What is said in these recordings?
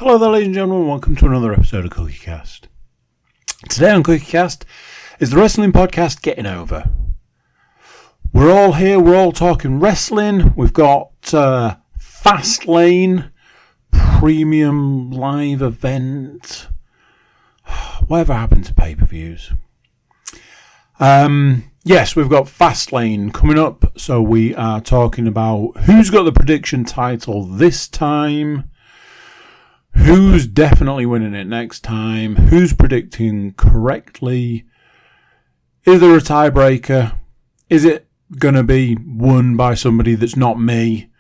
Hello there, ladies and gentlemen, welcome to another episode of CookieCast. Today on CookieCast is the wrestling podcast Getting Over. We're all here, we're all talking wrestling. We've got Fastlane, premium live event. Whatever happened to pay-per-views? Yes, we've got Fastlane coming up, so we are talking about who's got the prediction title this time, who's definitely winning it next time, who's predicting correctly, is there a tiebreaker, is it going to be won by somebody that's not me?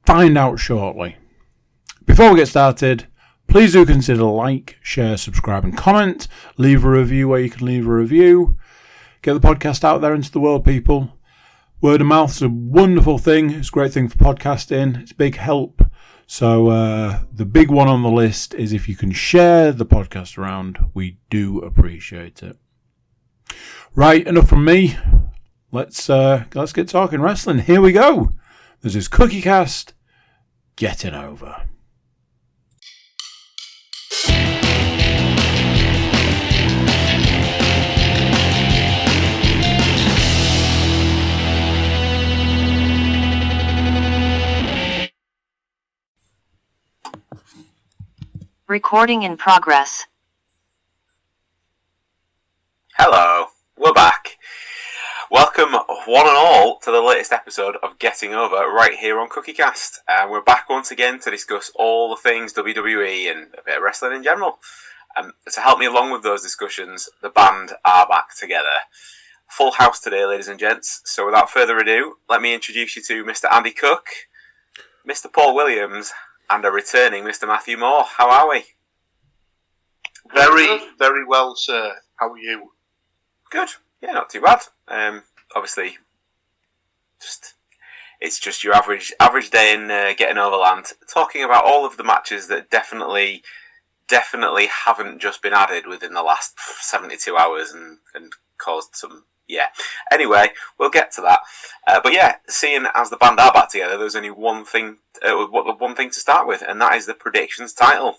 Find out shortly. Before we get started, please do consider like, share, subscribe and comment. Leave a review where you can leave a review. Get the podcast out there into the world, people. Word of mouth is a wonderful thing. It's a great thing for podcasting. It's a big help. So the big one on the list is if you can share the podcast around. We do appreciate it. Right, enough from me. Let's get talking wrestling. Here we go. This is CookieCast Getting Over. Recording in progress. Hello, we're back. Welcome one and all to the latest episode of Getting Over right here on CookieCast. And we're back once again to discuss all the things WWE and a bit of wrestling in general. To help me along with those discussions, the band are back together. Full house today, ladies and gents. So without further ado, let me introduce you to Mr. Andy Cook, Mr. Paul Williams, and a returning Mr. Matthew Moore. How are we? Very, very well, sir. How are you? Good. Yeah, not too bad. Obviously, it's just your average day in Getting Overland. Talking about all of the matches that definitely haven't just been added within the last 72 hours and caused some. Yeah. Anyway, we'll get to that. But yeah, seeing as the band are back together, there's only one thing to start with, and that is the predictions title.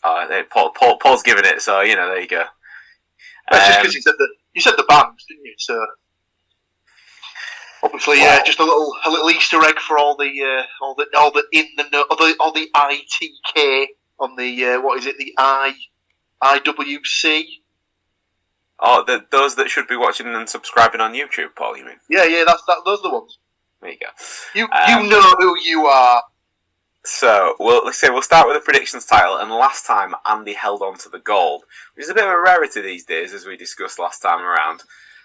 Paul's giving it, so there you go. That's just because you said the band, didn't you? So obviously, just a little Easter egg for all the ITK on the what is it? The IWC. Oh, those that should be watching and subscribing on YouTube, Paul, you mean? Yeah, those are the ones. There you go. You know who you are. So, let's say we'll start with the predictions title, and last time Andy held on to the gold, which is a bit of a rarity these days, as we discussed last time around.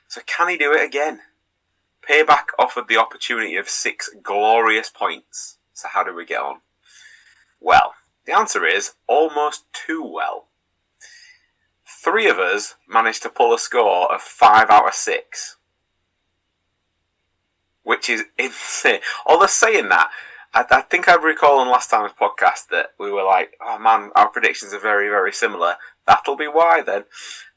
So can he do it again? Payback offered the opportunity of 6 glorious points. So how do we get on? Well, the answer is almost too well. 3 of us managed to pull a score of 5 out of 6. Which is insane. Although saying that, I think I recall on last time's podcast that we were like, oh man, our predictions are very, very similar. That'll be why then.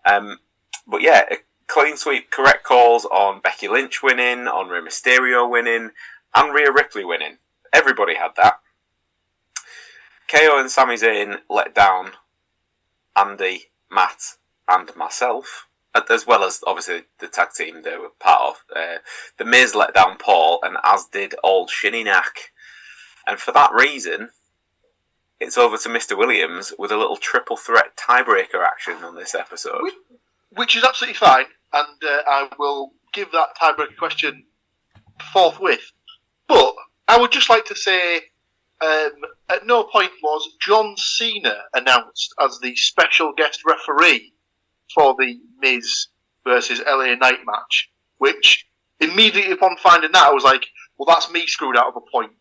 But yeah, a clean sweep, correct calls on Becky Lynch winning, on Rey Mysterio winning, and Rhea Ripley winning. Everybody had that. KO and Sami Zayn let down Andy, Matt, and myself, as well as obviously the tag team they were part of. The Miz let down Paul, and as did old Shinny Knack. And for that reason, it's over to Mr. Williams with a little triple threat tiebreaker action on this episode. Which is absolutely fine, and I will give that tiebreaker question forthwith. But I would just like to say, at no point was John Cena announced as the special guest referee for the Miz versus LA Knight match, which immediately upon finding that, I was like, well, that's me screwed out of a point then.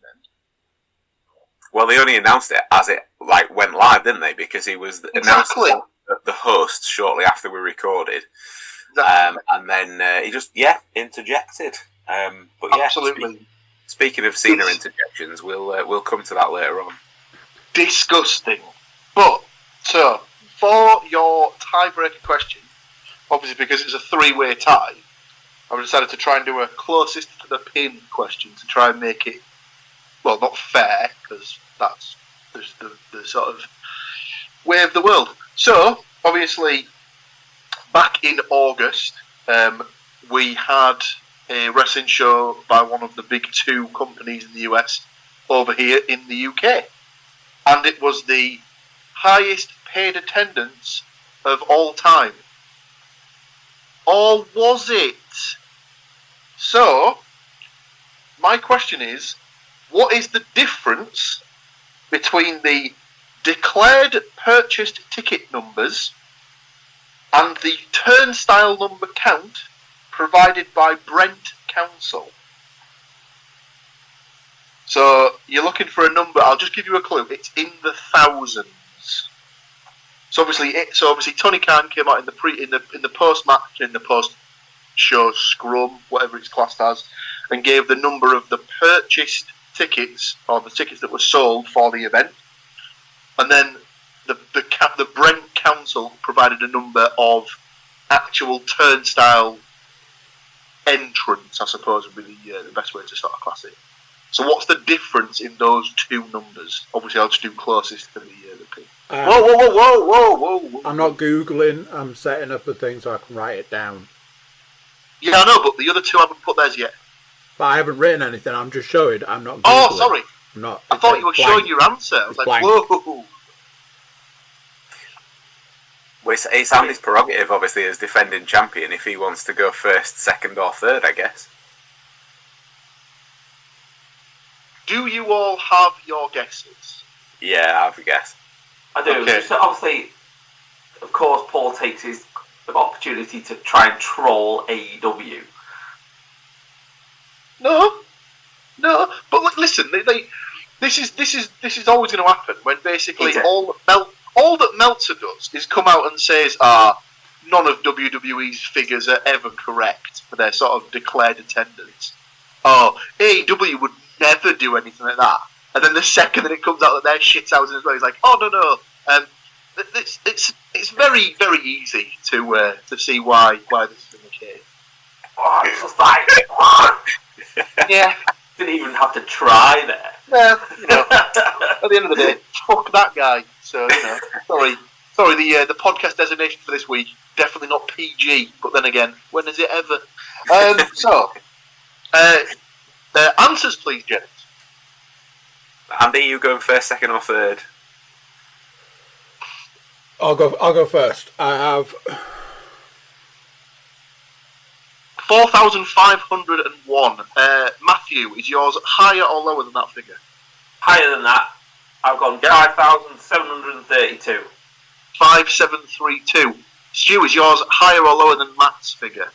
Well, they only announced it as it went live, didn't they? Because he was announced the host shortly after we recorded. Exactly. And then he just, interjected. But yeah, absolutely. Speaking of Cena interjections, we'll come to that later on. Disgusting. But, so, for your tiebreaker question, obviously because it's a 3-way tie, I've decided to try and do a closest to the pin question to try and make it, well, not fair, because that's the sort of way of the world. So, obviously, back in August, we had a wrestling show by one of the big two companies in the US over here in the UK. And it was the highest paid attendance of all time. Or was it? So, my question is, what is the difference between the declared purchased ticket numbers and the turnstile number count provided by Brent Council? So you're looking for a number. I'll just give you a clue. It's in the thousands. So obviously, Tony Khan came out in the post match, in the post show scrum, whatever it's classed as, and gave the number of the purchased tickets, or the tickets that were sold for the event. And then the Brent Council provided a number of actual turnstile entrance, I suppose would be the best way to sort of class it. So what's the difference in those two numbers? Obviously, I'll just do closest to the pin. Whoa. I'm not Googling, I'm setting up a thing so I can write it down. Yeah, I know, but the other two haven't put theirs yet. But I haven't written anything, I'm just showing. I'm not Googling. Oh, sorry. I'm not. I thought you were showing your answer. I was like, blank. Whoa. Well, it's Andy's prerogative, obviously, as defending champion, if he wants to go first, second, or third, I guess. Do you all have your guesses? Yeah, I have a guess. I do. Okay. So obviously, of course, Paul takes his opportunity to try and troll AEW. No. But listen, this is always going to happen when basically all that Meltzer does is come out and says, none of WWE's figures are ever correct for their sort of declared attendance. Oh, AEW would never do anything like that. And then the second that it comes out that they're shit out as well, he's like, oh no. It's very, very easy to see why this is the case. Oh, it's just like, Yeah. Didn't even have to try there. Well, at the end of the day, fuck that guy. So, sorry, the podcast designation for this week, definitely not PG, but then again, when is it ever? Answers please, Janet. Andy, you going first, second, or third? I'll go first. I have 4,501. Matthew, is yours higher or lower than that figure? Higher than that. I've gone 5,732. 5,732. Stu, is yours higher or lower than Matt's figure?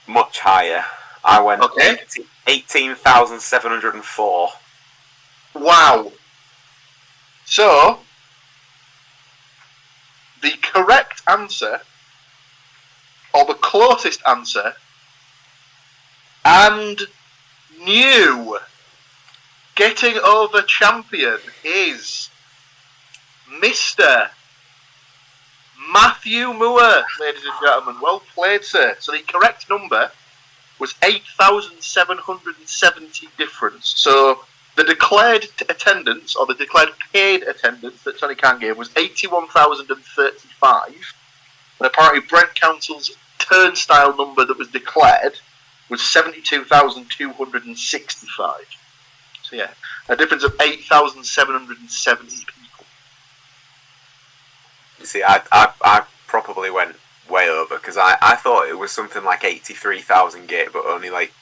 Much higher. I went Okay. 18,704. Wow. So, the correct answer, or the closest answer, and new getting over champion is Mr. Matthew Moore, ladies and gentlemen. Well played, sir. So the correct number was 8,770 difference. So the declared attendance, or the declared paid attendance that Tony Khan gave was 81,035. And apparently Brent Council's turnstile number that was declared was 72,265. So yeah, a difference of 8,770 people. You see, I probably went way over, because I thought it was something like 83,000 gate, but only like,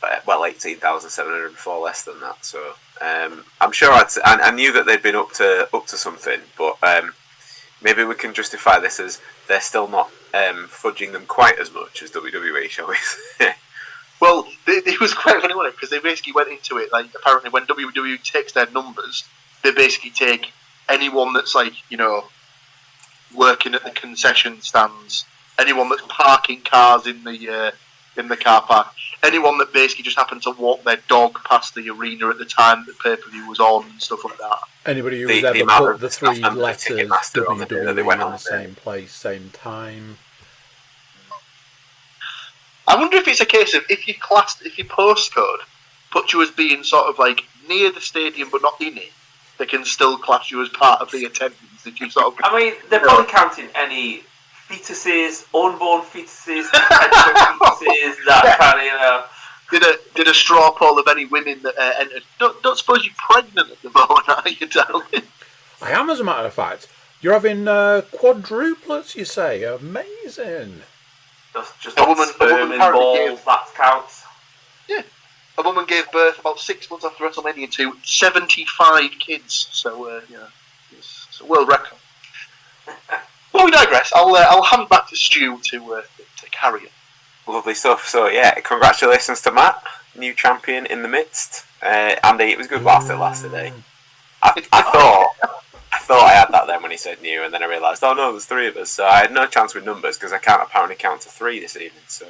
18,704 less than that. So I'm sure I knew that they'd been up to something, but maybe we can justify this as they're still not fudging them quite as much as WWE, shall we say? Well, it was quite funny, wasn't it? Because they basically went into it, like, apparently when WWE takes their numbers, they basically take anyone that's, like, working at the concession stands, anyone that's parking cars in the car park, anyone that basically just happened to walk their dog past the arena at the time the pay-per-view was on and stuff like that. anybody who's The ever amount put of the stuff three and the letters Ticketmaster on the day that they WWE went in on the there. same place, same time. I wonder if it's a case of if your postcode puts you as being sort of like near the stadium but not in it, they can still class you as part of the attendance if you sort of. I mean, they're probably counting any fetuses, unborn fetuses, fetuses, that kind of, you know. Did a straw poll of any women that entered. Don't suppose you're pregnant at the moment, are you, darling? I am, as a matter of fact. You're having quadruplets, you say? Amazing. Just a woman apparently gave that counts. Yeah, a woman gave birth about 6 months after WrestleMania to 75 kids. So it's a world record. Well, we digress. I'll hand back to Stu to carry it. Lovely stuff. So yeah, congratulations to Matt, new champion in the midst. Andy, it was good whilst it lasted. I thought I had that then when he said new, and then I realised, oh no, there's 3 of us, so I had no chance with numbers because I can't apparently count to 3 this evening. So,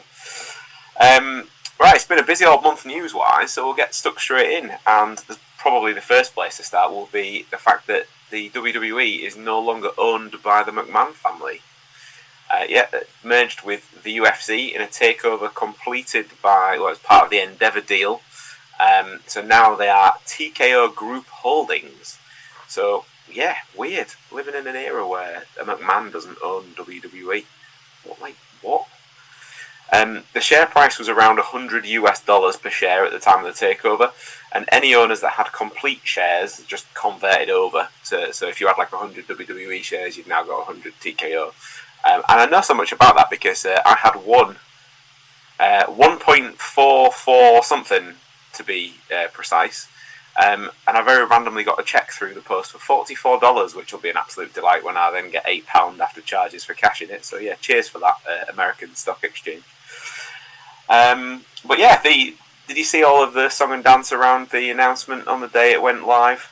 right, it's been a busy old month news-wise, so we'll get stuck straight in. And probably the first place to start will be the fact that the WWE is no longer owned by the McMahon family. Merged with the UFC in a takeover completed as part of the Endeavour deal. So now they are TKO Group Holdings. So, yeah, weird. Living in an era where a McMahon doesn't own WWE. What? The share price was around $100 per share at the time of the takeover, and any owners that had complete shares just converted over. So if you had like 100 WWE shares, you've now got 100 TKO. And I know so much about that because I had 1.44 something to be precise. And I very randomly got a cheque through the post for $44, which will be an absolute delight when I then get £8 after charges for cashing it. So yeah, cheers for that, American Stock Exchange. But yeah, did you see all of the song and dance around the announcement on the day it went live?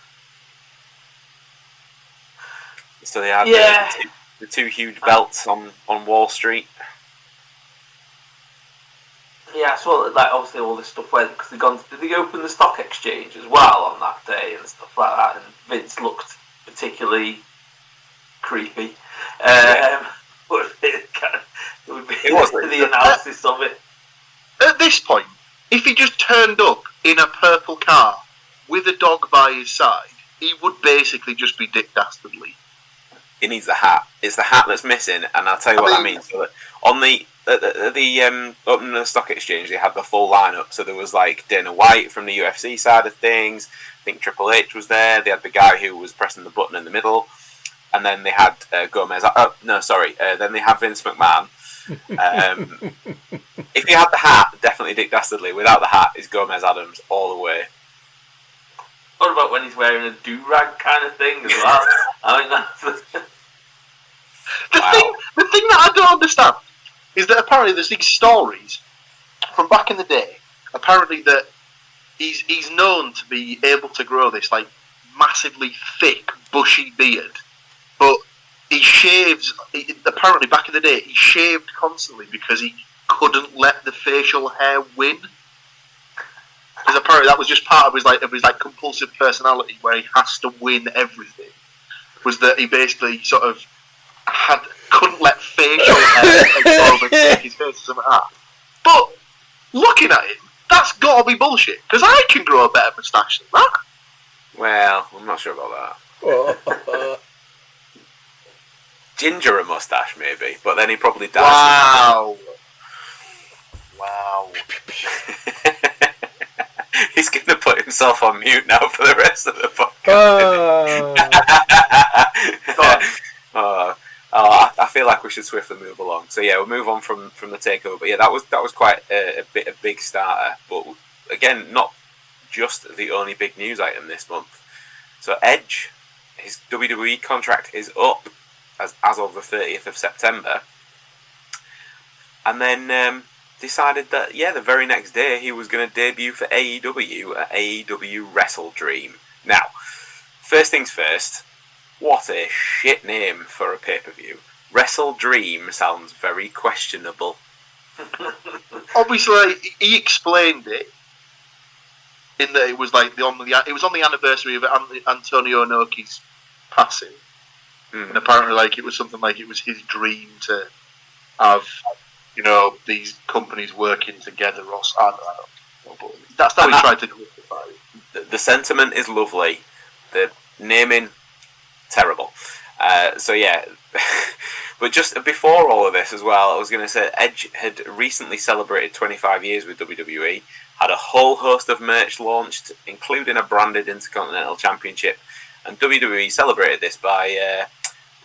So they had the 2 huge belts on Wall Street. Yeah, I saw that, obviously all this stuff went, because did they open the stock exchange as well on that day and stuff like that, and Vince looked particularly creepy. It would be the analysis of it. At this point, if he just turned up in a purple car with a dog by his side, he would basically just be Dick Dastardly. He needs the hat. It's the hat that's missing, and I'll tell you what that means. So on the opening of the stock exchange, they had the full lineup. So there was like Dana White from the UFC side of things. I think Triple H was there. They had the guy who was pressing the button in the middle, and then they had Gomez. Then they had Vince McMahon. If you had the hat, definitely Dick Dastardly. Without the hat, it's Gomez Adams all the way. What about when he's wearing a do-rag kind of thing as well? I mean, that's the thing that I don't understand is that apparently there's these stories from back in the day. Apparently that he's known to be able to grow this like massively thick, bushy beard, but he shaves. Apparently, back in the day, he shaved constantly because he couldn't let the facial hair win. Because apparently that was just part of his compulsive personality, where he has to win everything. Was that he basically sort of couldn't let facial hair take over and take his face or something like that. But looking at him, that's got to be bullshit. Because I can grow a better moustache than that. Well, I'm not sure about that. Ginger a moustache, maybe, but then he probably dies. Wow. He's going to put himself on mute now for the rest of the podcast. I feel like we should swiftly move along. So yeah, we'll move on from the takeover. But yeah, that was quite a big starter. But again, not just the only big news item this month. So Edge, his WWE contract is up as of the 30th of September, and then decided that the very next day he was going to debut for AEW at AEW Wrestle Dream. Now, first things first, what a shit name for a pay-per-view. Wrestle Dream sounds very questionable. Obviously, he explained it in that it was like on the anniversary of Antonio Inoki's passing, and apparently, like, it was something like it was his dream to have, these companies working together. Or I don't know, but that's how he tried to justify it. The sentiment is lovely. The naming, terrible. So yeah, but just before all of this as well, I was going to say Edge had recently celebrated 25 years with WWE, had a whole host of merch launched, including a branded Intercontinental Championship, and WWE celebrated this by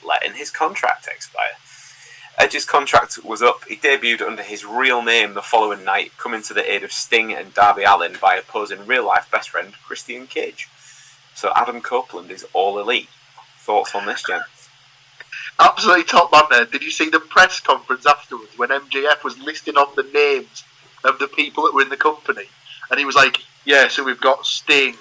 letting his contract expire. Edge's contract was up. He debuted under his real name the following night, coming to the aid of Sting and Darby Allin by opposing real-life best friend Christian Cage. So Adam Copeland is all elite. Thoughts on this, Jen? Absolutely top man there. Did you see the press conference afterwards when MJF was listing off the names of the people that were in the company? And he was like, yeah, so we've got Sting,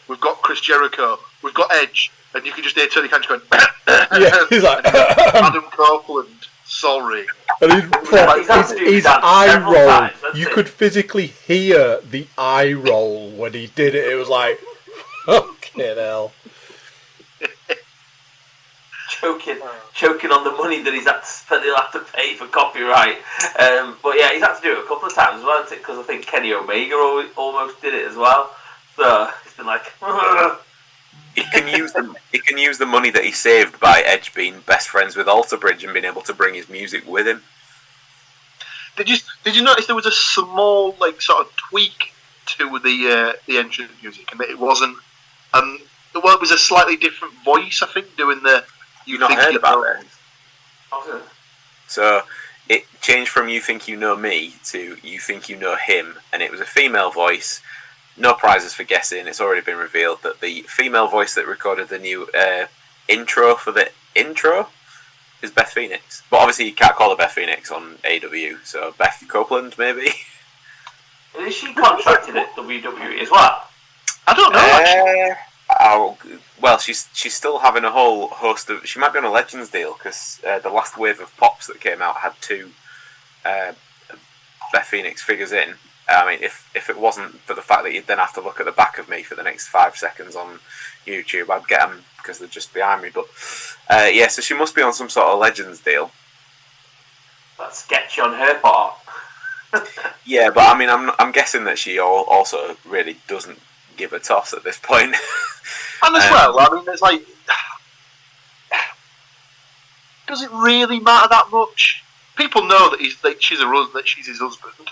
we've got Chris Jericho, we've got Edge. And you can just hear Tony Khan going, Yeah, he's like, Adam Copeland, sorry. And his eye roll, you could physically hear the eye roll when he did it. It was like, fucking hell. Choking on the money that he'll have to pay for copyright. But yeah, he's had to do it a couple of times as well, because I think Kenny Omega almost did it as well. So it's been like... He can use the money that he saved by Edge being best friends with Alter Bridge and being able to bring his music with him. Did you notice there was a small sort of tweak to the entrance music, and that it wasn't it was a slightly different voice, I think, doing the... You've not heard about it? So it changed from "You Think You Know Me" to "You Think You Know Him," and it was a female voice. No prizes for guessing. It's already been revealed that the female voice that recorded the new intro for the intro is Beth Phoenix. But obviously you can't call her Beth Phoenix on AEW, so Beth Copeland maybe. Is she contracted at WWE as well? I don't know. Well, she's still having a whole host of... She might be on a Legends deal, because the last wave of Pops that came out had 2 Beth Phoenix figures in. I mean, if it wasn't for the fact that you'd then have to look at the back of me for the next 5 seconds on YouTube, I'd get them because they're just behind me. But yeah, so she must be on some sort of Legends deal. That's sketchy on her part. Yeah, but I mean, I'm guessing that she also really doesn't give a toss at this point. And as well, I mean, it's like, does it really matter that much? People know that she's his husband.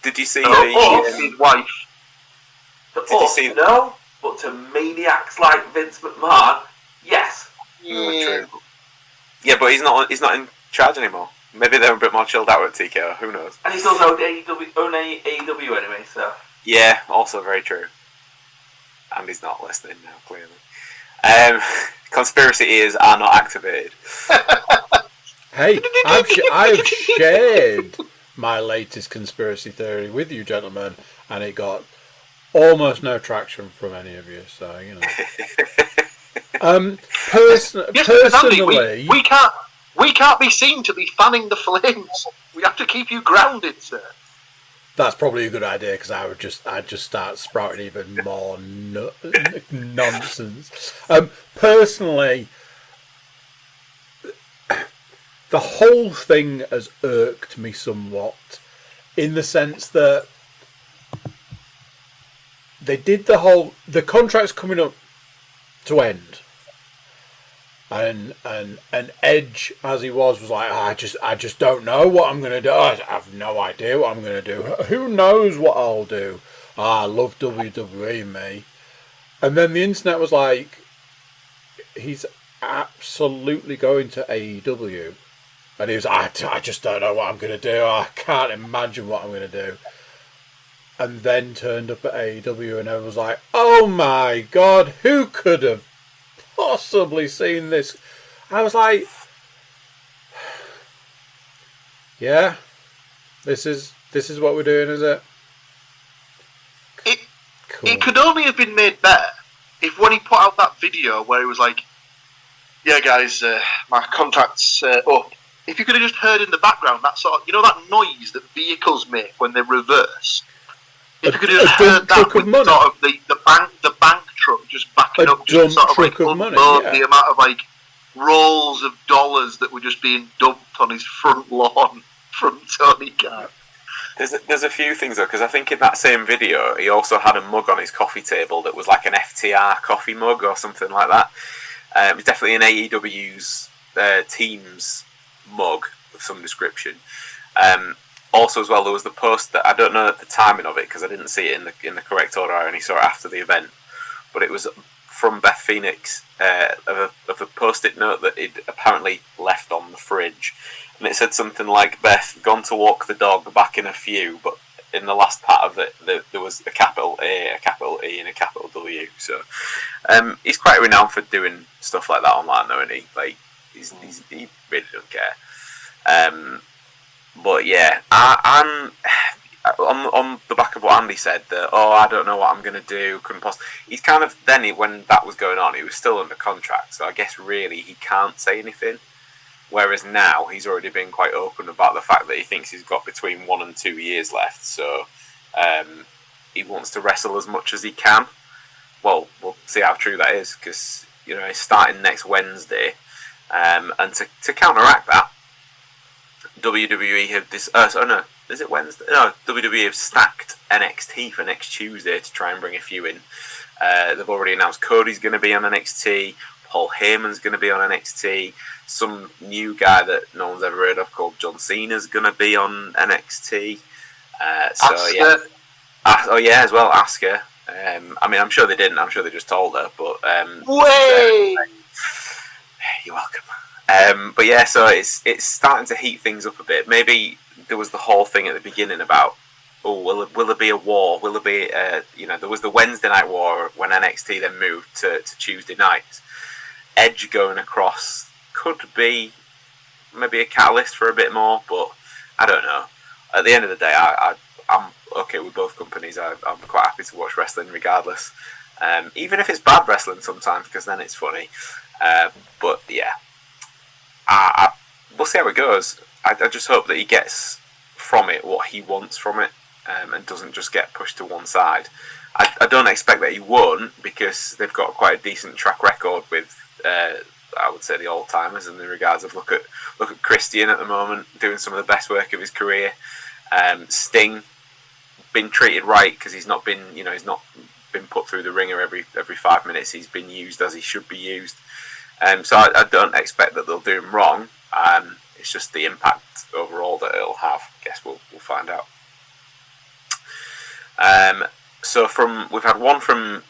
Did you see his wife? No, but to maniacs like Vince McMahon, yes. True. Yeah, but he's not in charge anymore. Maybe they're a bit more chilled out at TKO. Who knows? And he still knows AEW anyway, so. Yeah, also very true. And he's not listening now, clearly. Conspiracy ears are not activated. Hey, I've shared my latest conspiracy theory with you, gentlemen, and it got almost no traction from any of you. So personally, we can't be seen to be fanning the flames. We have to keep you grounded, sir. That's probably a good idea, because I'd just start sprouting even more nonsense. Personally, the whole thing has irked me somewhat, in the sense that they did the contract's coming up to end, and Edge, as he was like, I just don't know what I'm gonna do. I have no idea what I'm gonna do. Who knows what I'll do? I love WWE, me. And then the internet was like, he's absolutely going to AEW. And he was like, I just don't know what I'm going to do. I can't imagine what I'm going to do. And then turned up at AEW, and I was like, oh my God, who could have possibly seen this? I was like, yeah, this is what we're doing, is it? Cool. It could only have been made better if when he put out that video where he was like, yeah guys, my contract's up. If you could have just heard in the background that sort of, that noise that vehicles make when they reverse. If you could have heard that with sort of the bank truck just backing up, just sort of unload the amount of rolls of dollars that were just being dumped on his front lawn from Tony Khan. There's a few things though, because I think in that same video he also had a mug on his coffee table that was like an FTR coffee mug or something like that. It was definitely an AEW's team's mug of some description. Also, as well, there was the post that I don't know the timing of it because I didn't see it in the correct order. I only saw it after the event, but it was from Beth Phoenix of a post-it note that he'd apparently left on the fridge, and it said something like, "Beth, gone to walk the dog, back in a few," but in the last part of it, there was a capital A, a capital E, and a capital W. So he's quite renowned for doing stuff like that online, though, isn't he? Like he really don't care. But yeah, I'm on the back of what Andy said. That I don't know what I'm going to do. Couldn't possibly. He's kind of when that was going on, he was still under contract, so I guess really he can't say anything. Whereas now he's already been quite open about the fact that he thinks he's got between 1 and 2 years left. So he wants to wrestle as much as he can. Well, we'll see how true that is because he's starting next Wednesday, and to counteract that. WWE have this. Is it Wednesday? No, WWE have stacked NXT for next Tuesday to try and bring a few in. They've already announced Cody's going to be on NXT. Paul Heyman's going to be on NXT. Some new guy that no one's ever heard of called John Cena's going to be on NXT. Asuka. Yeah, as well, Asuka. I'm sure they didn't. I'm sure they just told her. But way. You're welcome. But yeah, so it's starting to heat things up a bit. Maybe there was the whole thing at the beginning about, will there be a war? Will there be there was the Wednesday night war when NXT then moved to Tuesday night. Edge going across could be maybe a catalyst for a bit more, but I don't know. At the end of the day, I'm okay with both companies. I'm quite happy to watch wrestling regardless, even if it's bad wrestling sometimes, because then it's funny. But yeah. We'll see how it goes. I just hope that he gets from it what he wants from it, and doesn't just get pushed to one side. I don't expect that he won't, because they've got quite a decent track record with, I would say, the old timers in the regards of look at Christian at the moment doing some of the best work of his career. Sting been treated right because he's not been put through the ringer every 5 minutes. He's been used as he should be used. So I don't expect that they'll do him wrong. It's just the impact overall that it'll have. I guess we'll find out. So we've had one from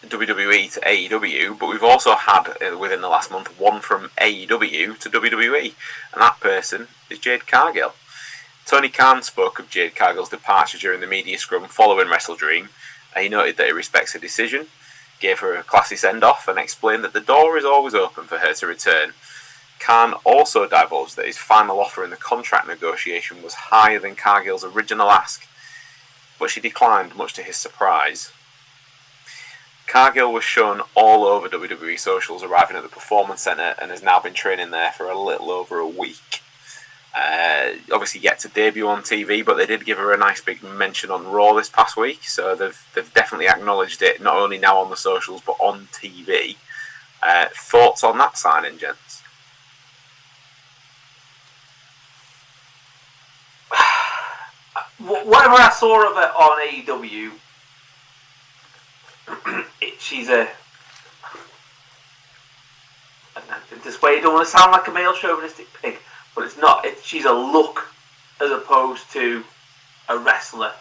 WWE to AEW, but we've also had within the last month one from AEW to WWE, and that person is Jade Cargill. Tony Khan spoke of Jade Cargill's departure during the media scrum following Wrestle Dream. He noted that he respects her decision, gave her a classy send-off, and explained that the door is always open for her to return. Khan also divulged that his final offer in the contract negotiation was higher than Cargill's original ask, but she declined, much to his surprise. Cargill was shown all over WWE socials arriving at the Performance Centre and has now been training there for a little over a week. Obviously yet to debut on TV, but they did give her a nice big mention on Raw this past week, so they've definitely acknowledged it, not only now on the socials but on TV. Thoughts on that signing, gents? Whatever I saw of it on AEW, she's a... This way, I don't want to sound like a male chauvinistic pig, but it's not. She's a look as opposed to a wrestler.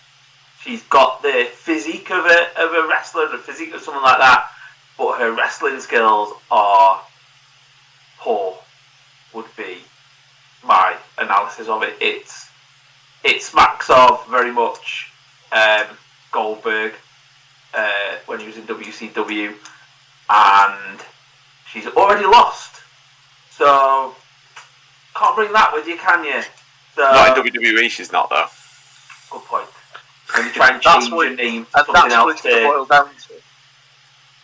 She's got the physique of a wrestler, the physique of someone like that, but her wrestling skills are poor, would be my analysis of it. It smacks of very much Goldberg when he was in WCW, and she's already lost. So, can't bring that with you, can you? So, not in WWE, she's not, though. Good point. When you try and change your name to something else to boil down to.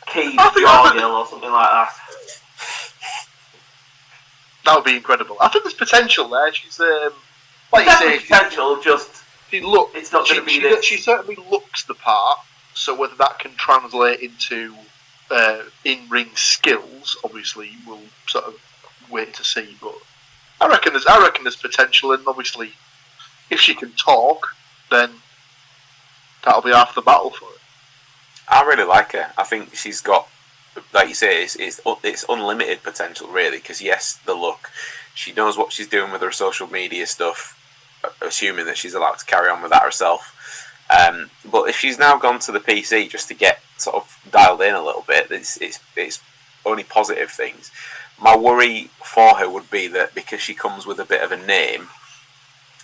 Keith Cargill or something like that. That would be incredible. I think there's potential there. She's, like you say, potential, just it's not going to be this. She certainly looks the part, so whether that can translate into in-ring skills, obviously, we'll sort of wait to see. But I reckon there's potential, and obviously, if she can talk, then that'll be half the battle for it. I really like her. I think she's got, like you say, it's unlimited potential, really. Because yes, the look, she knows what she's doing with her social media stuff, assuming that she's allowed to carry on with that herself. But if she's now gone to the PC just to get sort of dialed in a little bit, it's only positive things. My worry for her would be that because she comes with a bit of a name,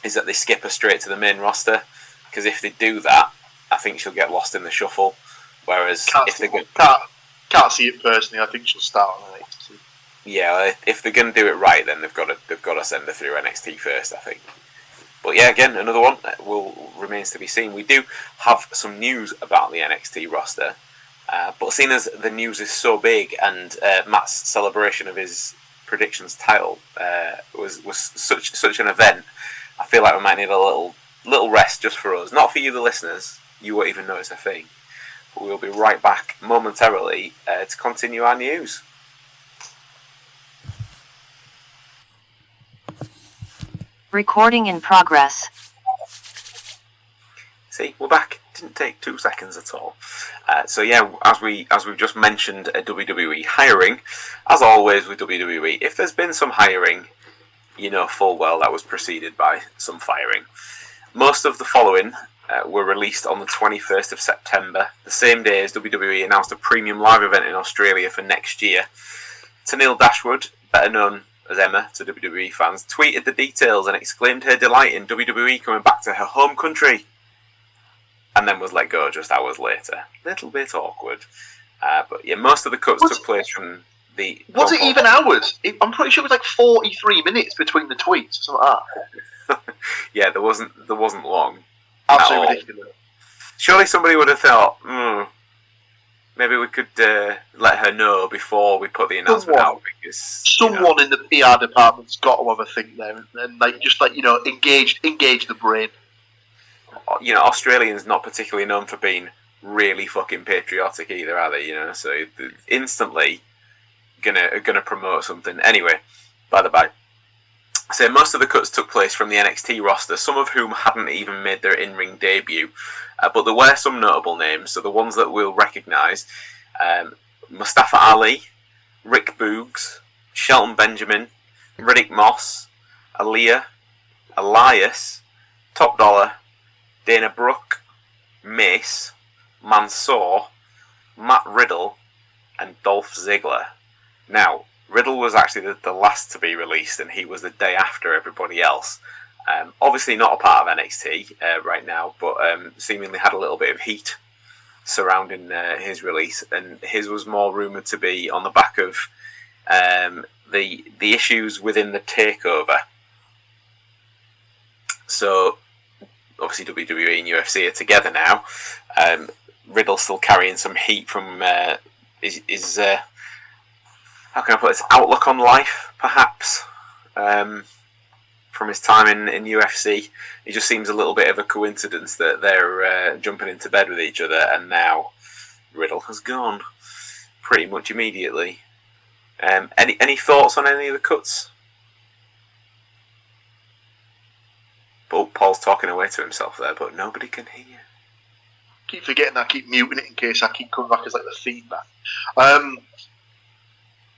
is that they skip her straight to the main roster. Because if they do that, I think she'll get lost in the shuffle. Whereas can't see it personally. I think she'll start on NXT. Yeah, if they're going to do it right, then they've got to send her through NXT first, I think. But yeah, again, another one remains to be seen. We do have some news about the NXT roster, but seeing as the news is so big and Matt's celebration of his predictions title was such an event, I feel like we might need a little rest just for us. Not for you, the listeners. You won't even notice a thing. But we'll be right back momentarily to continue our news. Recording in progress. See, we're back. Didn't take 2 seconds at all. So yeah, as we've just mentioned, WWE hiring. As always with WWE, if there's been some hiring, you know full well that was preceded by some firing. Most of the following were released on the 21st of September, the same day as WWE announced a premium live event in Australia for next year. Tenille Dashwood, better known as Emma to WWE fans, tweeted the details and exclaimed her delight in WWE coming back to her home country, and then was let go just hours later. Little bit awkward. But yeah, most of the cuts took place from the... Was it even hours? I'm pretty sure it was like 43 minutes between the tweets or something like that. Yeah, there wasn't long. Absolutely ridiculous. Surely somebody would have thought, maybe we could let her know before we put the announcement out, because someone in the PR department's got to have a think there, and engage the brain. Australians not particularly known for being really fucking patriotic either, are they? So instantly gonna promote something. Anyway, by the by. So most of the cuts took place from the NXT roster, some of whom hadn't even made their in-ring debut. But there were some notable names, so the ones that we'll recognise: Mustafa Ali, Rick Boogs, Shelton Benjamin, Riddick Moss, Aaliyah, Elias, Top Dollar, Dana Brooke, Mace, Mansoor, Matt Riddle, and Dolph Ziggler. Now, Riddle was actually the last to be released, and he was the day after everybody else. Obviously not a part of NXT right now, but seemingly had a little bit of heat surrounding his release, and his was more rumoured to be on the back of the issues within the takeover. So, obviously WWE and UFC are together now. Riddle's still carrying some heat from his how can I put this, outlook on life, perhaps, from his time in UFC. It just seems a little bit of a coincidence that they're jumping into bed with each other, and now Riddle has gone pretty much immediately. Any thoughts on any of the cuts? Oh, Paul's talking away to himself there, but nobody can hear. Keep forgetting I keep muting it in case I keep coming back as like the feedback.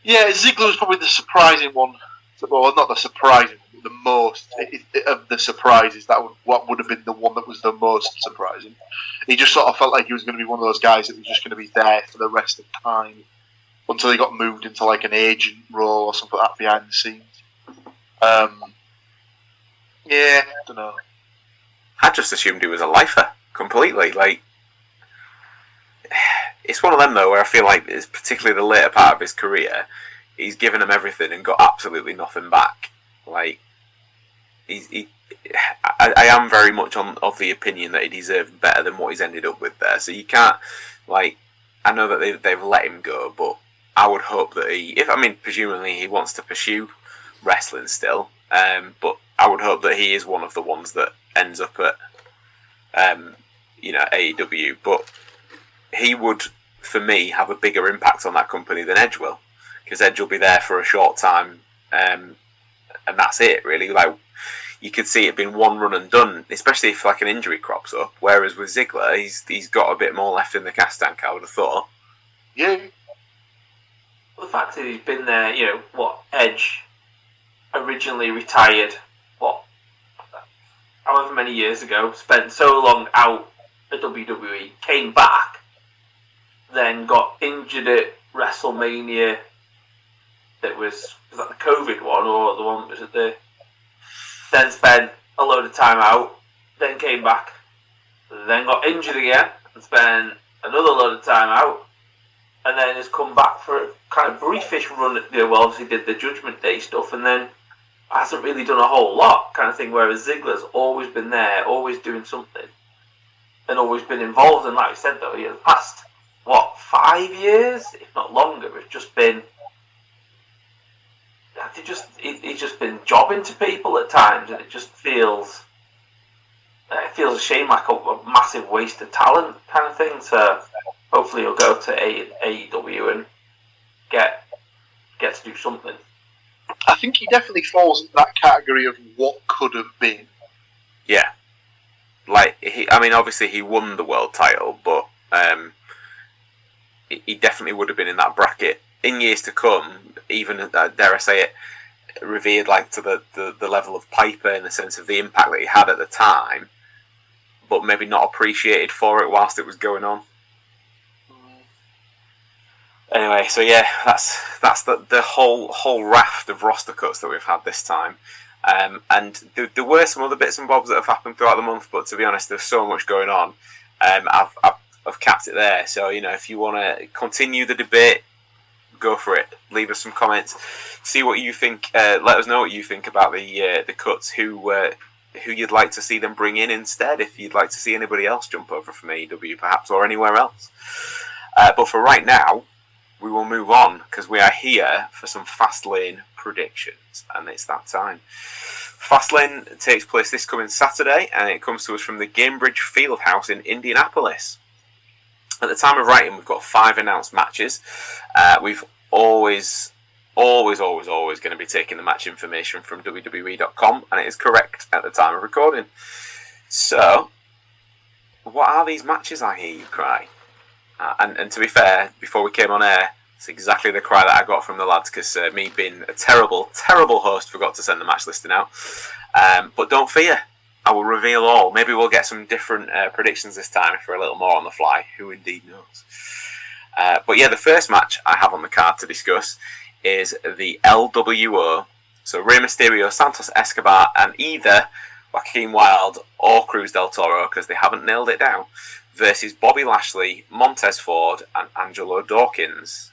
Yeah, Ziggler was probably the surprising one. Well, not the surprising, but the most of the surprises. What would have been the one that was the most surprising. He just sort of felt like he was going to be one of those guys that was just going to be there for the rest of the time until he got moved into like an agent role or something like that behind the scenes. Yeah, I don't know. I just assumed he was a lifer completely. Like, it's one of them though where I feel like it's particularly the later part of his career, he's given him everything and got absolutely nothing back. Like, I am very much of the opinion that he deserved better than what he's ended up with there. So you can't, like, I know that they've let him go, but I would hope that presumably he wants to pursue wrestling still, but I would hope that he is one of the ones that ends up at AEW, but he would, for me, have a bigger impact on that company than Edge will, because Edge will be there for a short time, and that's it really. Like, you could see it being one run and done, especially if like an injury crops up. Whereas with Ziggler, he's got a bit more left in the gas tank, I would have thought. Yeah. Well, the fact that he's been there, Edge originally retired, however many years ago, spent so long out at WWE, came back, then got injured at WrestleMania. Was that the COVID one, or the one was it then spent a load of time out, then came back, then got injured again and spent another load of time out, and then has come back for a kind of briefish run at obviously did the Judgment Day stuff, and then hasn't really done a whole lot kind of thing, whereas Ziggler's always been there, always doing something, and always been involved. And like I said though, the past 5 years, if not longer, it's just been he's just been jobbing to people at times, and it just feels a shame, like a massive waste of talent kind of thing. So hopefully he'll go to AEW and get to do something. I think he definitely falls into that category of what could have been. Yeah, obviously he won the world title, but he definitely would have been in that bracket in years to come. Even dare I say it, revered like to the level of Piper in the sense of the impact that he had at the time, but maybe not appreciated for it whilst it was going on. Anyway, so yeah, that's the whole raft of roster cuts that we've had this time, and there were some other bits and bobs that have happened throughout the month. But to be honest, there's so much going on. I've capped it there. So if you want to continue the debate, go for it. Leave us some comments. See what you think. Let us know what you think about the cuts. Who you'd like to see them bring in instead. If you'd like to see anybody else jump over from AEW perhaps or anywhere else. But for right now, we will move on because we are here for some Fastlane predictions, and it's that time. Fastlane takes place this coming Saturday, and it comes to us from the Gamebridge Fieldhouse in Indianapolis. At the time of writing, we've got 5 announced matches. We've always going to be taking the match information from WWE.com, and it is correct at the time of recording. So, what are these matches, I hear you cry? And to be fair, before we came on air, it's exactly the cry that I got from the lads, because me being a terrible host forgot to send the match listing out. But don't fear, I will reveal all. Maybe we'll get some different predictions this time if we're a little more on the fly. Who indeed knows? But yeah, the first match I have on the card to discuss is the LWO. So Rey Mysterio, Santos Escobar, and either Joaquin Wilde or Cruz del Toro, because they haven't nailed it down, versus Bobby Lashley, Montez Ford, and Angelo Dawkins.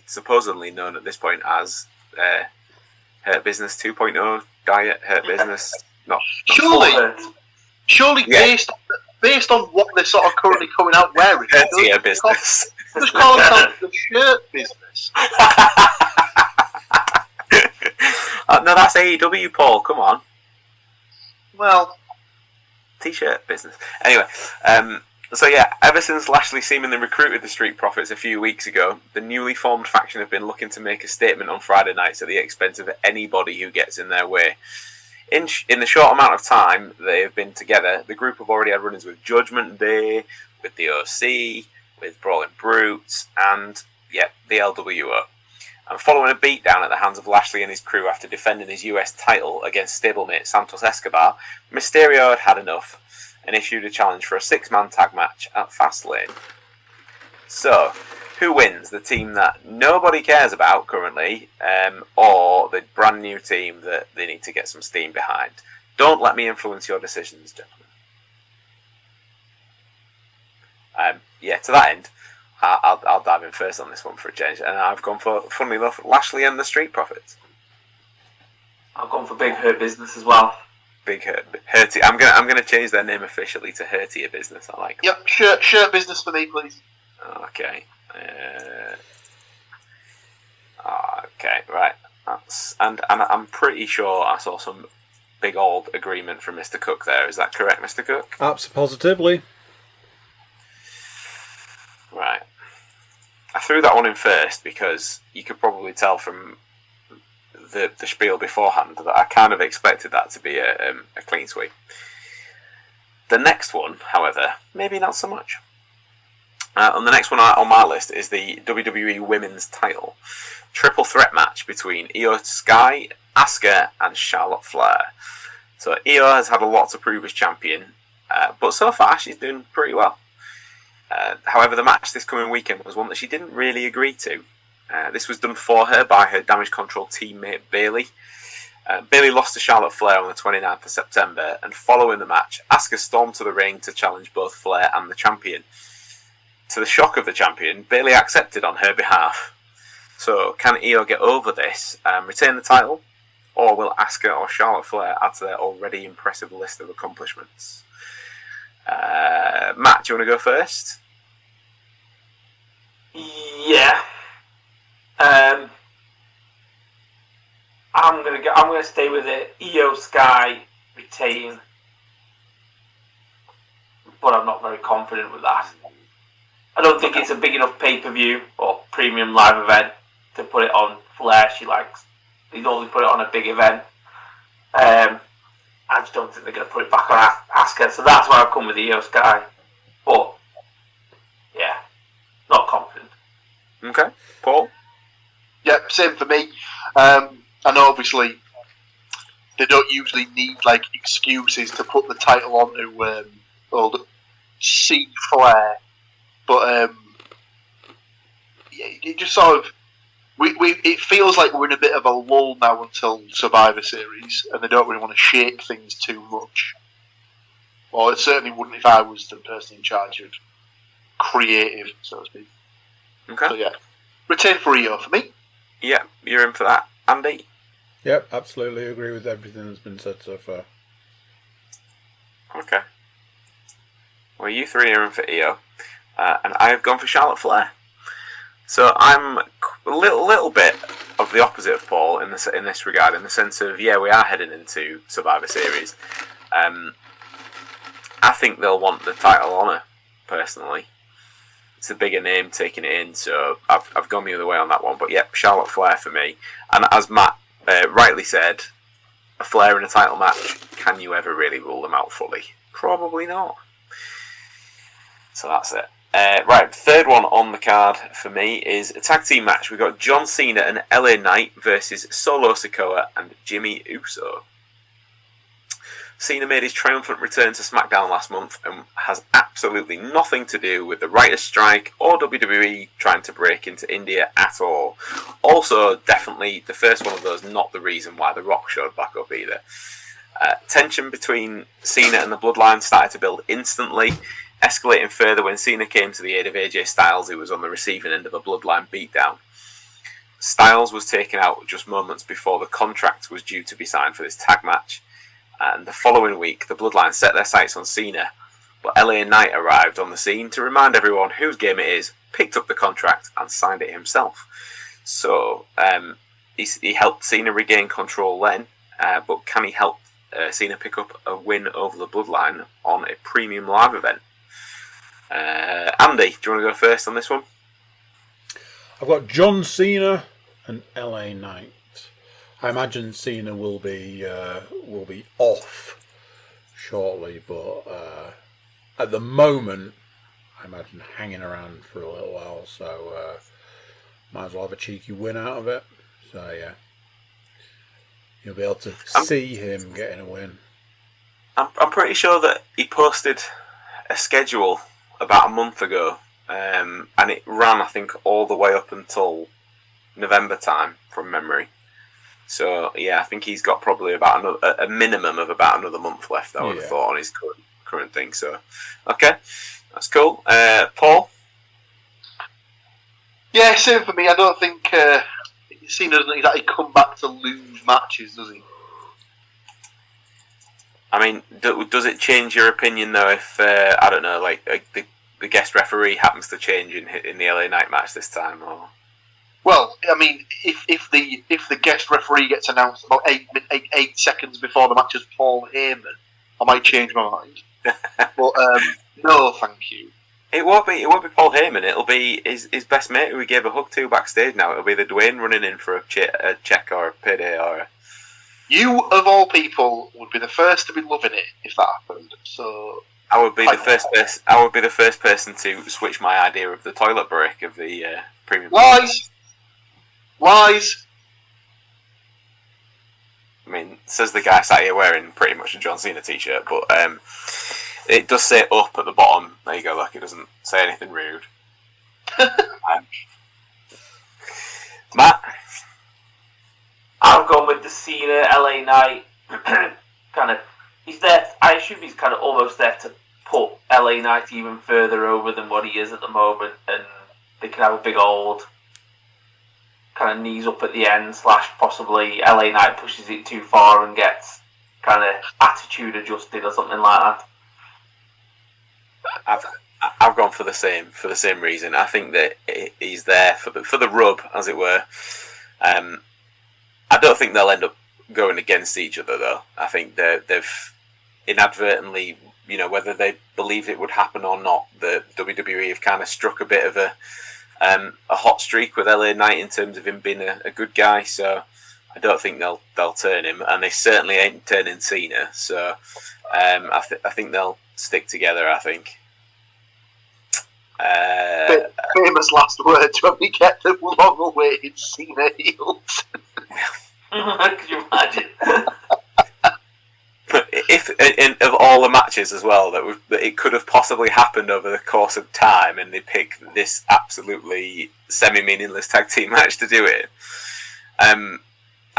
Supposedly known at this point as Hurt Business 2.0, Diet Hurt Business. Not surely, yeah. based on what they're sort of currently coming out wearing, Hurtier Business. Just call themselves the Shirt Business. No, that's AEW, Paul. Come on. Well, T-shirt business. Anyway, so yeah, ever since Lashley seemingly recruited the Street Profits a few weeks ago, the newly formed faction have been looking to make a statement on Friday nights at the expense of anybody who gets in their way. In the short amount of time they have been together, the group have already had run-ins with Judgment Day, with the OC, with Brawling Brutes, and the LWO. And following a beatdown at the hands of Lashley and his crew after defending his US title against stablemate Santos Escobar, Mysterio had had enough and issued a challenge for a 6-man tag match at Fastlane. So, who wins? The team that nobody cares about currently, or the brand new team that they need to get some steam behind? Don't let me influence your decisions, gentlemen. To that end, I'll dive in first on this one for a change, and I've gone for, funnily enough, Lashley and the Street Profits. I've gone for Big Hurt Business as well. Big Hurty. I'm gonna change their name officially to Hurtier Business. I like. Yep, shirt business for me, please. Okay. Okay, right. And I'm pretty sure I saw some big old agreement from Mr. Cook there. Is that correct, Mr. Cook? Absolutely. Right. I threw that one in first because you could probably tell from the spiel beforehand that I kind of expected that to be a clean sweep. The next one, however, maybe not so much. And the next one on my list is the WWE Women's Title triple threat match between Io Sky, Asuka, and Charlotte Flair. So Io has had a lot to prove as champion, but so far she's doing pretty well. However, the match this coming weekend was one that she didn't really agree to. This was done for her by her Damage Control teammate Bayley. Bayley lost to Charlotte Flair on the 29th of September, and following the match, Asuka stormed to the ring to challenge both Flair and the champion. To the shock of the champion, Bayley accepted on her behalf. So, can Io get over this and retain the title? Or will Asuka or Charlotte Flair add to their already impressive list of accomplishments? Matt, do you want to go first? Yeah. I'm gonna stay with it. Io Sky retain, but I'm not very confident with that. I don't think it's a big enough pay-per-view or premium live event to put it on Flair. She likes. They normally put it on a big event. I just don't think they're going to put it back on Asuka, so that's why I've come with Io Sky. But yeah, not confident. Okay, Paul. Yeah, same for me. I know obviously they don't usually need like excuses to put the title onto old C Flair, but yeah, it just sort of it feels like we're in a bit of a lull now until Survivor Series, and they don't really want to shake things too much. Or it certainly wouldn't if I was the person in charge of creative, so to speak. Okay. So yeah, retain for Io for me. Yeah, you're in for that. Andy? Yep, absolutely agree with everything that's been said so far. Okay. Well, you three are in for Io, and I have gone for Charlotte Flair. So I'm a little bit of the opposite of Paul in this regard, in the sense of, yeah, we are heading into Survivor Series. I think they'll want the title on her, personally. It's a bigger name taking it in, so I've gone the other way on that one. But yep, Charlotte Flair for me. And as Matt rightly said, a Flair in a title match, can you ever really rule them out fully? Probably not. So that's it. Right, third one on the card for me is a tag team match. We've got John Cena and LA Knight versus Solo Sikoa and Jimmy Uso. Cena made his triumphant return to SmackDown last month and has absolutely nothing to do with the writer's strike or WWE trying to break into India at all. Also, definitely the first one of those, not the reason why The Rock showed back up either. Tension between Cena and the Bloodline started to build instantly, escalating further when Cena came to the aid of AJ Styles, who was on the receiving end of a Bloodline beatdown. Styles was taken out just moments before the contract was due to be signed for this tag match. And the following week, the Bloodline set their sights on Cena, but LA Knight arrived on the scene to remind everyone whose game it is, picked up the contract, and signed it himself. So, he helped Cena regain control then, but can he help Cena pick up a win over the Bloodline on a premium live event? Andy, do you want to go first on this one? I've got John Cena and LA Knight. I imagine Cena will be off shortly, but at the moment, I imagine hanging around for a little while. So might as well have a cheeky win out of it. So yeah, you'll be able to see him getting a win. I'm pretty sure that he posted a schedule about a month ago, and it ran, I think, all the way up until November time from memory. So yeah, I think he's got probably about a minimum of about another month left, I would have thought, on his current thing. So okay, that's cool. Paul? Yeah, same for me. I don't think Cena doesn't exactly come back to lose matches, does he? I mean, does it change your opinion though if I don't know, like the guest referee happens to change in the LA Knight match this time, or? Well, I mean, if the guest referee gets announced about 8 seconds before the match as Paul Heyman, I might change my mind. But no, thank you. It won't be Paul Heyman. It'll be his best mate who he gave a hug to backstage. Now it'll be the Dwayne running in for a check or a payday or. You of all people would be the first to be loving it if that happened. So I would be the first person. I would be the first person to switch my idea of the toilet break of the premium. Lies. I mean, says the guy sat here wearing pretty much a John Cena t-shirt, but it does say up at the bottom. There you go, look, it doesn't say anything rude. Matt? I've gone with the Cena LA Knight. He's there. I assume he's kind of almost there to put LA Knight even further over than what he is at the moment, and they can have a big old kind of knees up at the end / possibly LA Knight pushes it too far and gets kind of attitude adjusted or something like that. I've gone for the same reason. I think that he's there for the rub, as it were. I don't think they'll end up going against each other, though. I think they've inadvertently, whether they believed it would happen or not, the WWE have kind of struck a bit of a hot streak with LA Knight in terms of him being a good guy. So I don't think they'll turn him, and they certainly ain't turning Cena. So I think they'll stick together. I think. Famous last words when we get the long-awaited Cena heels. Could you imagine? If of all the matches as well that it could have possibly happened over the course of time, and they pick this absolutely semi-meaningless tag team match to do it, I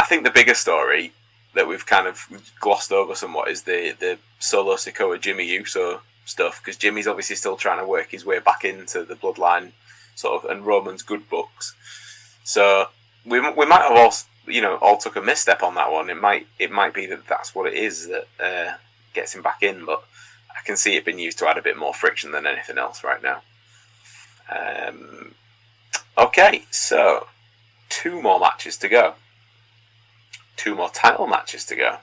think the bigger story that we've kind of glossed over somewhat is the Solo Sikoa Jimmy Uso stuff, because Jimmy's obviously still trying to work his way back into the Bloodline sort of and Roman's good books. So we might have all took a misstep on that one. It might be that's what it is that gets him back in, but I can see it being used to add a bit more friction than anything else right now. Okay, so 2 more matches to go. 2 more title matches to go.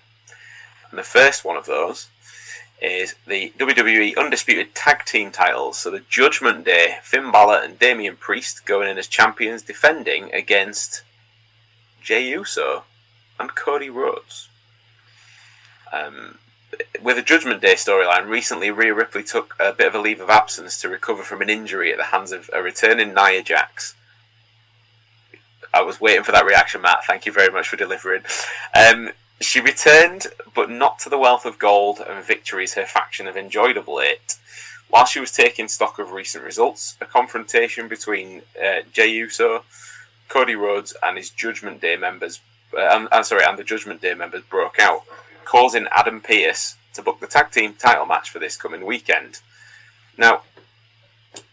And the first one of those is the WWE Undisputed Tag Team titles. So the Judgment Day, Finn Balor and Damian Priest going in as champions, defending against Jey Uso and Cody Rhodes. With the Judgment Day storyline, recently Rhea Ripley took a bit of a leave of absence to recover from an injury at the hands of a returning Nia Jax. I was waiting for that reaction, Matt. Thank you very much for delivering. She returned, but not to the wealth of gold and victories her faction have enjoyed of late. While she was taking stock of recent results, a confrontation between Jey Uso, Cody Rhodes, and his Judgment Day members, and the Judgment Day members broke out, causing Adam Pearce to book the tag team title match for this coming weekend. Now,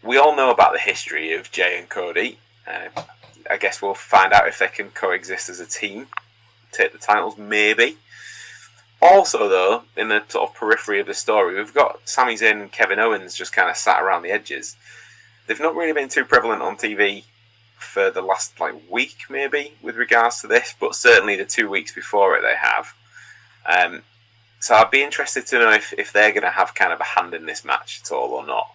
we all know about the history of Jey and Cody. I guess we'll find out if they can coexist as a team, take the titles, maybe. Also, though, in the sort of periphery of the story, we've got Sami Zayn and Kevin Owens just kind of sat around the edges. They've not really been too prevalent on TV for the last week, maybe, with regards to this, but certainly the 2 weeks before it they have. So I'd be interested to know if they're going to have kind of a hand in this match at all or not.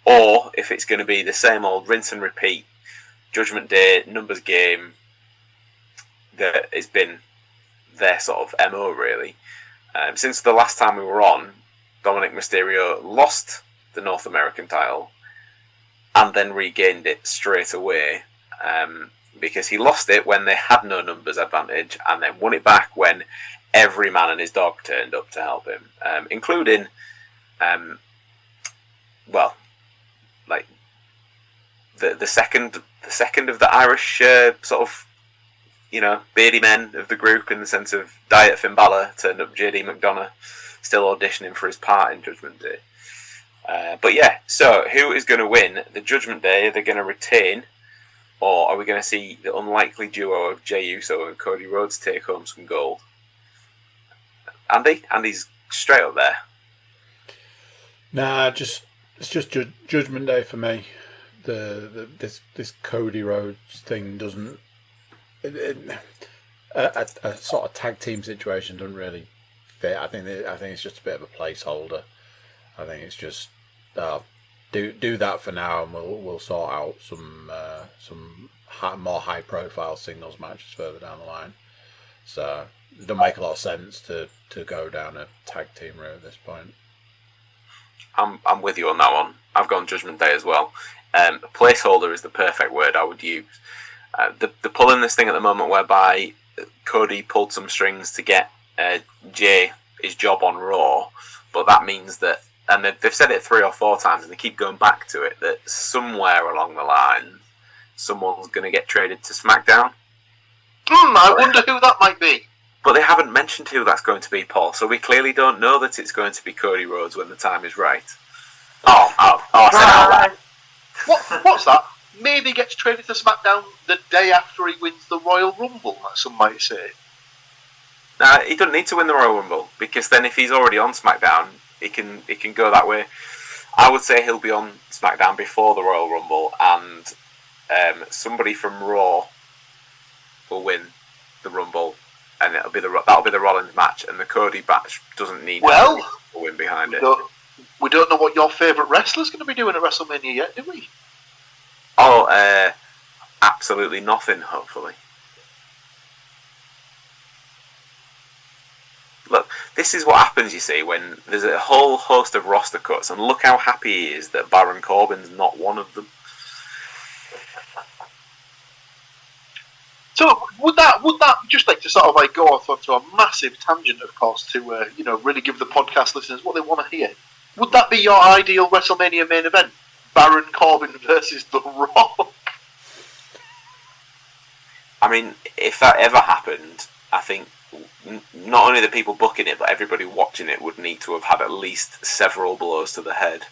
Or if it's going to be the same old rinse and repeat Judgment Day numbers game that has been their sort of MO, really. Since the last time we were on, Dominic Mysterio lost the North American title and then regained it straight away, because he lost it when they had no numbers advantage and then won it back when every man and his dog turned up to help him, including the second of the Irish sort of beardy men of the group, in the sense of Diet Finn Balor turned up. JD McDonough still auditioning for his part in Judgment Day. But yeah, so who is going to win the Judgment Day? Are they going to retain, or are we going to see the unlikely duo of Jey Uso and Cody Rhodes take home some gold? Andy's straight up there. Nah, it's just Judgment Day for me. This Cody Rhodes thing doesn't. A sort of tag team situation doesn't really fit. I think it's just a bit of a placeholder. I think it's just do that for now, and we'll sort out some more high profile singles matches further down the line. So it doesn't make a lot of sense to go down a tag team route at this point. I'm with you on that one. I've gone Judgment Day as well. Placeholder is the perfect word I would use. They're pulling this thing at the moment whereby Cody pulled some strings to get Jay his job on Raw, but that means that, and they've said it 3 or 4 times, and they keep going back to it, that somewhere along the line, someone's going to get traded to SmackDown. I wonder who that might be. But they haven't mentioned who that's going to be, Paul, so we clearly don't know that it's going to be Cody Rhodes when the time is right. I said it out loud. What's that? Maybe gets traded to SmackDown the day after he wins the Royal Rumble, some might say. Nah, he doesn't need to win the Royal Rumble, because then if he's already on SmackDown, he can go that way. I would say he'll be on SmackDown before the Royal Rumble, and somebody from Raw will win the Rumble, and that'll be the Rollins match, and the Cody match doesn't need a win behind it. We don't know what your favourite wrestler's going to be doing at WrestleMania yet, do we? Oh, absolutely nothing, hopefully. Look, this is what happens, you see, when there's a whole host of roster cuts, and look how happy he is that Baron Corbin's not one of them. So would that just like to sort of like go off onto a massive tangent, of course, to really give the podcast listeners what they want to hear? Would that be your ideal WrestleMania main event? Baron Corbin versus The Rock? I mean, if that ever happened, I think not only the people booking it, but everybody watching it would need to have had at least several blows to the head.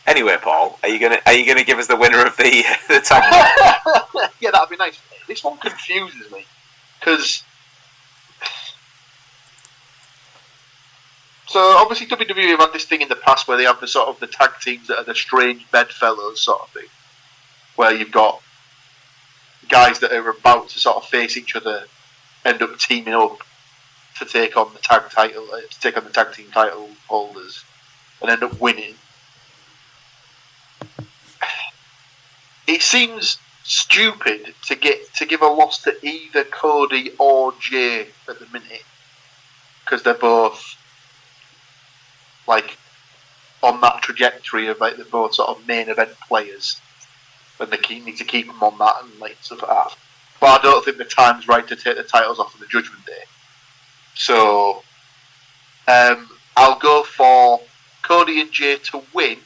Anyway, Paul, are you gonna give us the winner of the tag? Yeah, that'd be nice. This one confuses me because so obviously WWE have had this thing in the past where they have the tag teams that are the strange bedfellows sort of thing, where you've got guys that are about to sort of face each other, end up teaming up to take on the tag team title holders, and end up winning. It seems stupid to give a loss to either Cody or Jay at the minute, because they're both like on that trajectory of like they're both sort of main event players, and they need to keep them on that and like stuff like that. But I don't think the time's right to take the titles off of the Judgment Day. So I'll go for Cody and Jay to win,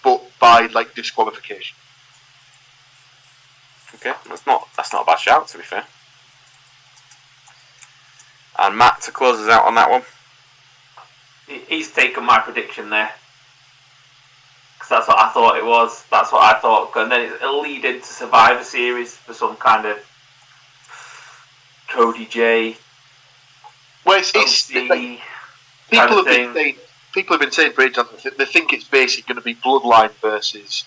but by like disqualification. Okay, that's not a bad shout, to be fair. And Matt, to close us out on that one. He's taken my prediction there. Because that's what I thought it was. That's what I thought. And then it'll lead into Survivor Series for some kind of Cody J. Well, it's like, people have been saying for ages, they think it's basically going to be Bloodline versus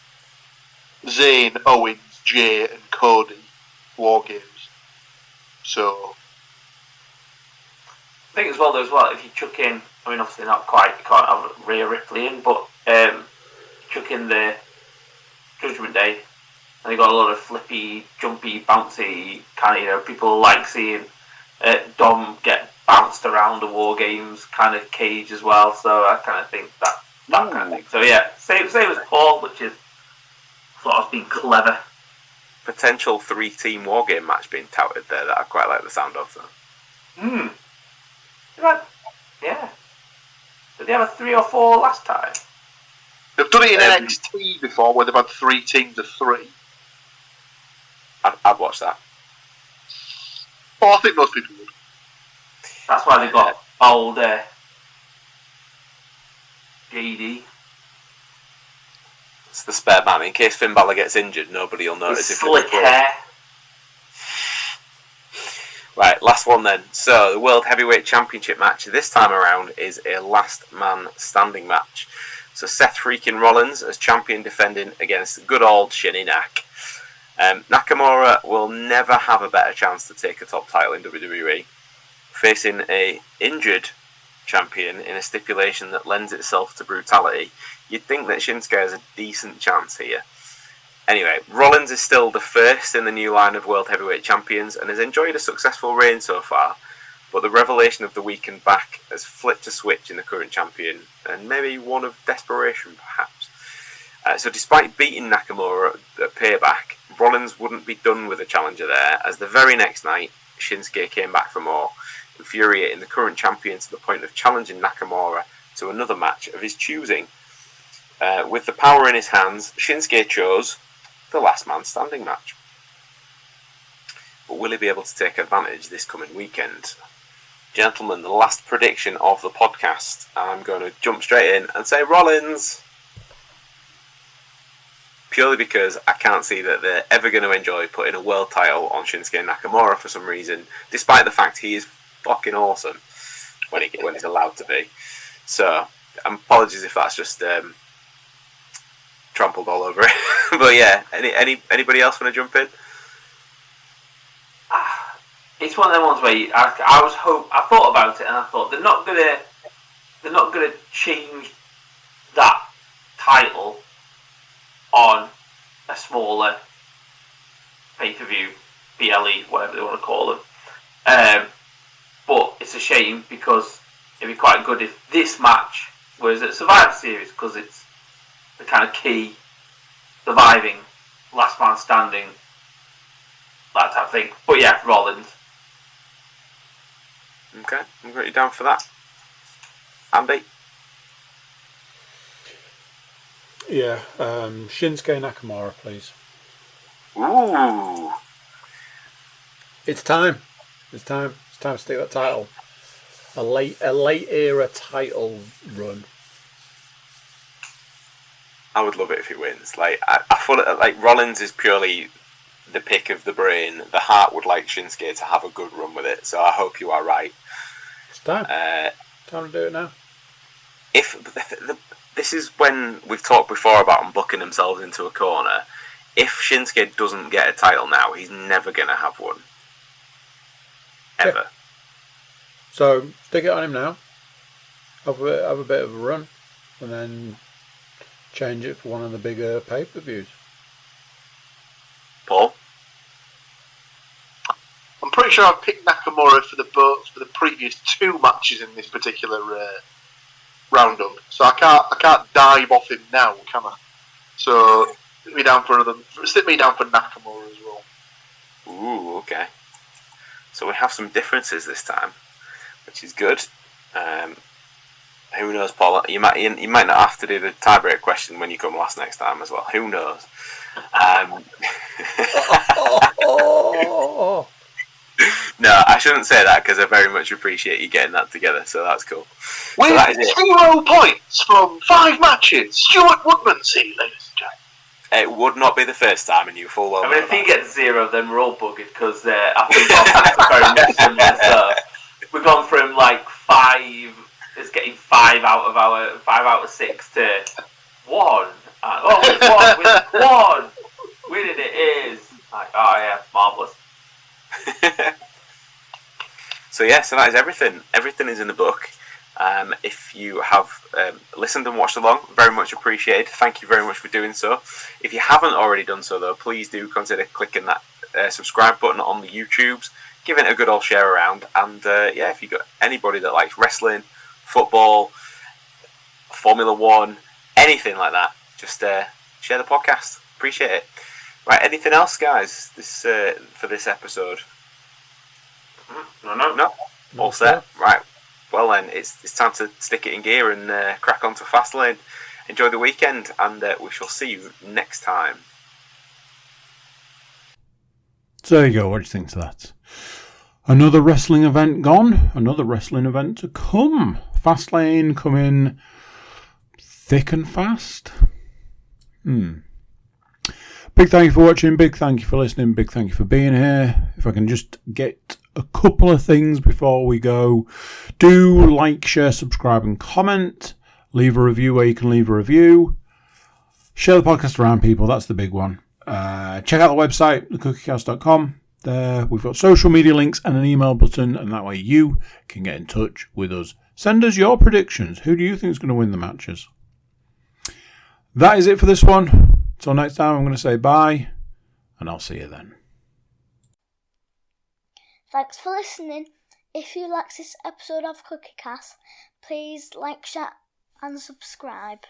Zayn, Owens, Jay and Cody War Games. So I think as well if you chuck in, I mean obviously not quite, you can't have Rhea Ripley in, but chuck in the Judgment Day and they got a lot of flippy, jumpy, bouncy kind of, people like seeing Dom get bounced around the War Games kind of cage as well, so I kind of think that kind of thing. So yeah, same as Paul, which is sort of being clever. Potential 3-team War Game match being touted there that I quite like the sound of. So. Yeah. Did they have a 3 or 4 last time? They've done it in NXT before where they've had 3 teams of 3. I'd watch that. Oh, I think most people would. That's why they got old JD. It's the spare man. In case Finn Balor gets injured, nobody will notice. His slick hair. Right, last one then. So, the World Heavyweight Championship match this time around is a last man standing match. So, Seth freaking Rollins as champion defending against good old Shinny Nak. Nakamura will never have a better chance to take a top title in WWE. Facing a injured champion in a stipulation that lends itself to brutality, you'd think that Shinsuke has a decent chance here. Anyway, Rollins is still the first in the new line of World Heavyweight Champions and has enjoyed a successful reign so far, but the revelation of the weakened back has flipped a switch in the current champion, and maybe one of desperation, perhaps. So despite beating Nakamura at Payback, Rollins wouldn't be done with a challenger there, as the very next night, Shinsuke came back for more, infuriating the current champion to the point of challenging Nakamura to another match of his choosing. With the power in his hands, Shinsuke chose the last man standing match. But will he be able to take advantage this coming weekend? Gentlemen, the last prediction of the podcast, I'm going to jump straight in and say Rollins. Purely because I can't see that they're ever going to enjoy putting a world title on Shinsuke Nakamura for some reason, despite the fact he is fucking awesome when he's allowed to be. So, apologies if that's just trampled all over it. But yeah, anybody else want to jump in? It's one of them ones where I thought about it and I thought they're not gonna change that title on a smaller pay-per-view, BLE, whatever they want to call them. But it's a shame because it'd be quite good if this match was at Survivor Series, because it's the kind of key surviving last man standing, that type of thing. But yeah, Rollins. Okay, I've got you down for that. Andy? Yeah, Shinsuke Nakamura, please. Ooh. It's time. It's time to stick that title. A late era title run. I would love it if he wins. Like I feel like Rollins is purely the pick of the brain. The heart would like Shinsuke to have a good run with it. So I hope you are right. It's time. Time to do it now. This is when we've talked before about them booking themselves into a corner. If Shinsuke doesn't get a title now, he's never going to have one. Ever. Yeah. So, stick it on him now. Have a bit of a run. And then change it for one of the bigger pay-per-views. Paul? I'm pretty sure I've picked Nakamura for the previous two matches in this particular roundup, so I can't dive off him now, can I? So stick me down for Nakamura as well. Ooh, okay. So we have some differences this time, which is good. Who knows, Paul? You might not have to do the tiebreak question when you come next time as well. Who knows? No, I shouldn't say that because I very much appreciate you getting that together. So that's cool. With 0 points from 5 matches, Stuart Woodmansey, ladies and gentlemen. It would not be the first time, and you full well. I mean, if he gets 0, then we're all buggered because I think our very similar. So we've gone from like 5. It's getting 5 out of 6 to 1. With 1. Winning it is like, oh yeah, marvellous. So that is everything. Everything is in the book. If you have listened and watched along, very much appreciated. Thank you very much for doing so. If you haven't already done so, though, please do consider clicking that subscribe button on the YouTubes. Give it a good old share around. And if you've got anybody that likes wrestling, football, Formula 1, anything like that, just share the podcast. Appreciate it. Right, anything else, guys, for this episode? No. All set. Right. Well then, it's time to stick it in gear and crack on to Fastlane. Enjoy the weekend, and we shall see you next time. So there you go. What do you think to that? Another wrestling event gone. Another wrestling event to come. Fastlane coming thick and fast. Big thank you for watching. Big thank you for listening. Big thank you for being here. If I can just get a couple of things before we go. Do like, share, subscribe and comment. Leave a review where you can leave a review. Share the podcast around people. That's the big one. Check out the website, thecookiecast.com. There we've got social media links and an email button, and that way you can get in touch with us Send us your predictions. Who do you think is going to win the matches? That is it for this one. Till next time, I'm going to say bye, and I'll see you then. Thanks for listening. If you like this episode of CookieCast, please like, share and subscribe.